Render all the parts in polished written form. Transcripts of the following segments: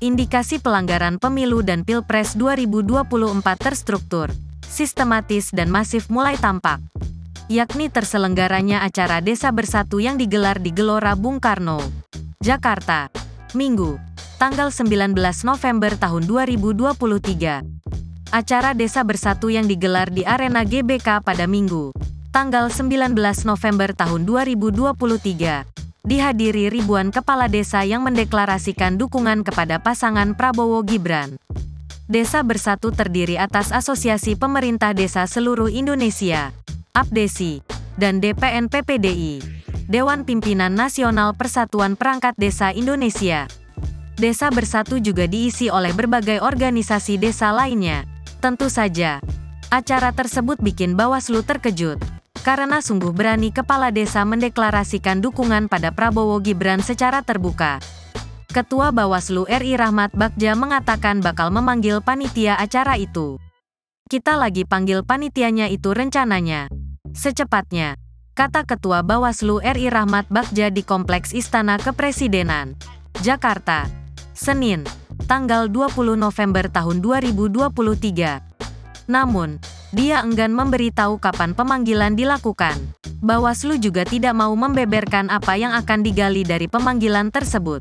Indikasi pelanggaran pemilu dan Pilpres 2024 terstruktur, sistematis dan masif mulai tampak, yakni terselenggaranya acara Desa Bersatu yang digelar di Gelora Bung Karno, Jakarta, Minggu, tanggal 19 November tahun 2023. Acara Desa Bersatu yang digelar di Arena GBK pada Minggu, tanggal 19 November tahun 2023, dihadiri ribuan kepala desa yang mendeklarasikan dukungan kepada pasangan Prabowo Gibran. Desa Bersatu terdiri atas Asosiasi Pemerintah Desa Seluruh Indonesia, APDESI, dan DPN PPDI, Dewan Pimpinan Nasional Persatuan Perangkat Desa Indonesia. Desa Bersatu juga diisi oleh berbagai organisasi desa lainnya. Tentu saja, acara tersebut bikin Bawaslu terkejut, karena sungguh berani kepala desa mendeklarasikan dukungan pada Prabowo Gibran secara terbuka. Ketua Bawaslu RI Rahmat Bagja mengatakan bakal memanggil panitia acara itu. Kita lagi panggil panitianya itu rencananya secepatnya, kata Ketua Bawaslu RI Rahmat Bagja di Kompleks Istana Kepresidenan, Jakarta, Senin, tanggal 20 November tahun 2023. Namun, dia enggan memberitahu kapan pemanggilan dilakukan. Bawaslu juga tidak mau membeberkan apa yang akan digali dari pemanggilan tersebut.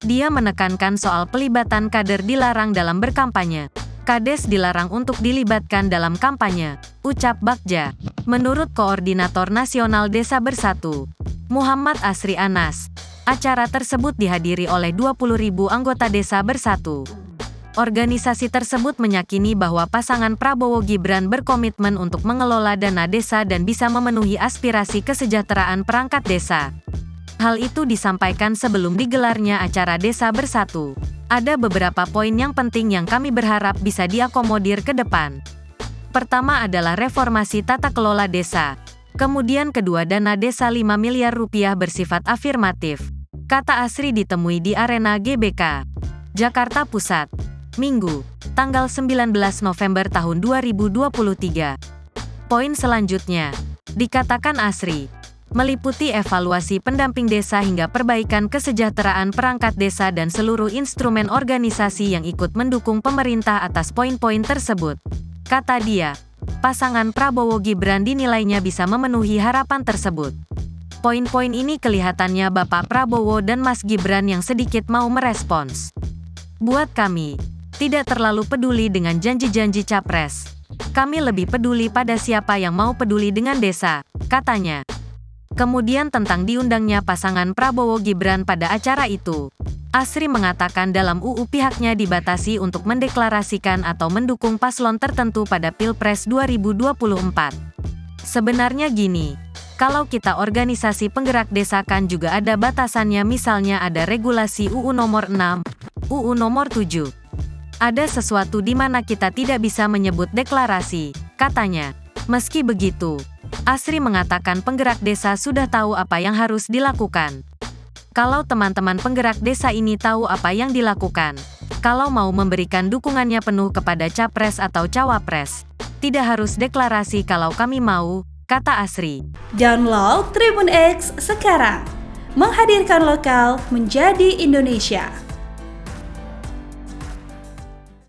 Dia menekankan soal pelibatan kader dilarang dalam berkampanye. Kades dilarang untuk dilibatkan dalam kampanye, ucap Bagja. Menurut Koordinator Nasional Desa Bersatu, Muhammad Asri Anas, acara tersebut dihadiri oleh 20.000 anggota Desa Bersatu. Organisasi tersebut meyakini bahwa pasangan Prabowo Gibran berkomitmen untuk mengelola dana desa dan bisa memenuhi aspirasi kesejahteraan perangkat desa. Hal itu disampaikan sebelum digelarnya acara Desa Bersatu. Ada beberapa poin yang penting yang kami berharap bisa diakomodir ke depan. Pertama adalah reformasi tata kelola desa. Kemudian kedua, dana desa 5 miliar rupiah bersifat afirmatif, kata Asri ditemui di Arena GBK, Jakarta Pusat, Minggu, tanggal 19 November tahun 2023. Poin selanjutnya, dikatakan Asri, meliputi evaluasi pendamping desa hingga perbaikan kesejahteraan perangkat desa dan seluruh instrumen organisasi yang ikut mendukung pemerintah atas poin-poin tersebut. Kata dia, pasangan Prabowo Gibran dinilainya bisa memenuhi harapan tersebut. Poin-poin ini kelihatannya Bapak Prabowo dan Mas Gibran yang sedikit mau merespons. Buat kami, tidak terlalu peduli dengan janji-janji capres. Kami lebih peduli pada siapa yang mau peduli dengan desa, katanya. Kemudian tentang diundangnya pasangan Prabowo Gibran pada acara itu, Asri mengatakan dalam UU pihaknya dibatasi untuk mendeklarasikan atau mendukung paslon tertentu pada Pilpres 2024. Sebenarnya gini, kalau kita organisasi penggerak desa kan juga ada batasannya, misalnya ada regulasi UU nomor 6, UU nomor 7. Ada sesuatu di mana kita tidak bisa menyebut deklarasi, katanya. Meski begitu, Asri mengatakan penggerak desa sudah tahu apa yang harus dilakukan. Kalau teman-teman penggerak desa ini tahu apa yang dilakukan, kalau mau memberikan dukungannya penuh kepada capres atau cawapres, tidak harus deklarasi kalau kami mau, kata Asri. Download Tribun X sekarang, menghadirkan lokal menjadi Indonesia.